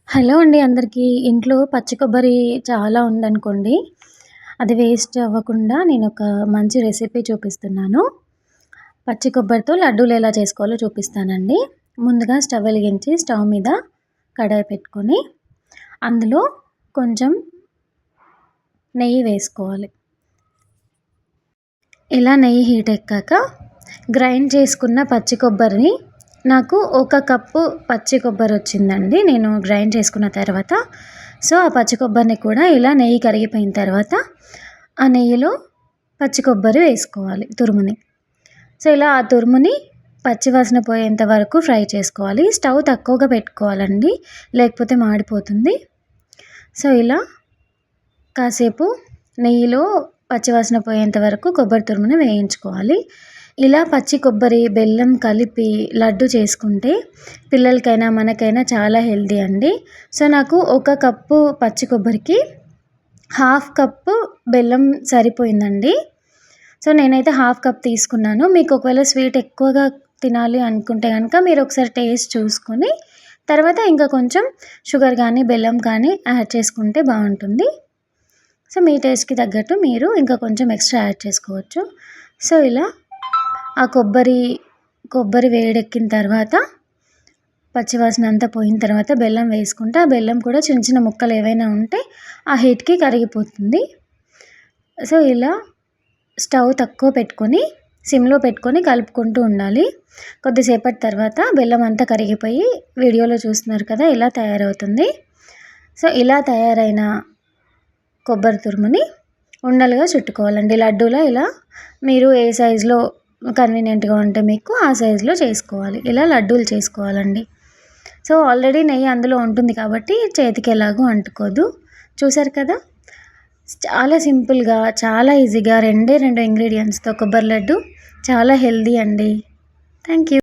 Hello అండి అందరికీ. ఇంట్లో పచ్చి కొబ్బరి చాలా ఉందనుకోండి. అది వేస్ట్ అవ్వకుండా నేనొక మంచి రెసిపీ చూపిస్తున్నాను. పచ్చి కొబ్బరితో లడ్డూలు ఎలా చేసుకోవాలో చూపిస్తానండి. ముందుగా స్టవ్ వెలిగించి స్టవ్ మీద కడాయి పెట్టుకొని అందులో కొంచెం నెయ్యి వేసుకోవాలి. ఇలా నెయ్యి హీట్ ఎక్కాక గ్రైండ్ చేసుకున్న పచ్చి కొబ్బరిని నాకు ఒక కప్పు పచ్చి కొబ్బరి వచ్చిందండి నేను గ్రైండ్ చేసుకున్న తర్వాత. సో ఆ పచ్చి కొబ్బరిని కూడా ఇలా నెయ్యి కరిగిపోయిన తర్వాత ఆ నెయ్యిలో పచ్చి కొబ్బరి వేసుకోవాలి తురుముని. సో ఇలా ఆ తురుముని పచ్చివాసన పోయేంత వరకు ఫ్రై చేసుకోవాలి. స్టవ్ తక్కువగా పెట్టుకోవాలండి, లేకపోతే మాడిపోతుంది. సో ఇలా కాసేపు నెయ్యిలో పచ్చివాసన పోయేంత వరకు కొబ్బరి తురుముని వేయించుకోవాలి. ఇలా పచ్చి కొబ్బరి, బెల్లం కలిపి లడ్డు చేసుకుంటే పిల్లలకైనా మనకైనా చాలా హెల్తీ అండి. సో నాకు ఒక కప్పు పచ్చి కొబ్బరికి హాఫ్ కప్పు బెల్లం సరిపోయిందండి. సో నేనైతే హాఫ్ కప్ తీసుకున్నాను. మీకు ఒకవేళ స్వీట్ ఎక్కువగా తినాలి అనుకుంటే కనుక మీరు ఒకసారి టేస్ట్ చూసుకొని తర్వాత ఇంకా కొంచెం షుగర్ కానీ బెల్లం కానీ యాడ్ చేసుకుంటే బాగుంటుంది. సో మీ టేస్ట్కి తగ్గట్టు మీరు ఇంకా కొంచెం ఎక్స్ట్రా యాడ్ చేసుకోవచ్చు. సో ఇలా ఆ కొబ్బరి వేడెక్కిన తర్వాత పచ్చివాసన అంతా పోయిన తర్వాత బెల్లం వేసుకుంటే ఆ బెల్లం కూడా చిన్న చిన్న ముక్కలు ఏవైనా ఉంటే ఆ హీట్కి కరిగిపోతుంది. సో ఇలా స్టవ్ తక్కువ పెట్టుకొని సిమ్లో పెట్టుకొని కలుపుకుంటూ ఉండాలి. కొద్దిసేపటి తర్వాత బెల్లం అంతా కరిగిపోయి వీడియోలో చూస్తున్నారు కదా ఇలా తయారవుతుంది. సో ఇలా తయారైన కొబ్బరి తురుముని ఉండలుగా చుట్టుకోవాలండి. లడ్డూలా ఇలా మీరు ఏ సైజులో కన్వీనియంట్గా ఉంటే మీకు ఆ సైజులో చేసుకోవాలి. ఇలా లడ్డూలు చేసుకోవాలండి. సో ఆల్రెడీ నెయ్యి అందులో ఉంటుంది కాబట్టి చేతికి ఎలాగో అంటుకోదు. చూసారు కదా, చాలా సింపుల్గా చాలా ఈజీగా 2 ఇంగ్రీడియంట్స్తో కొబ్బరి లడ్డు చాలా హెల్తీ అండి. Thank you.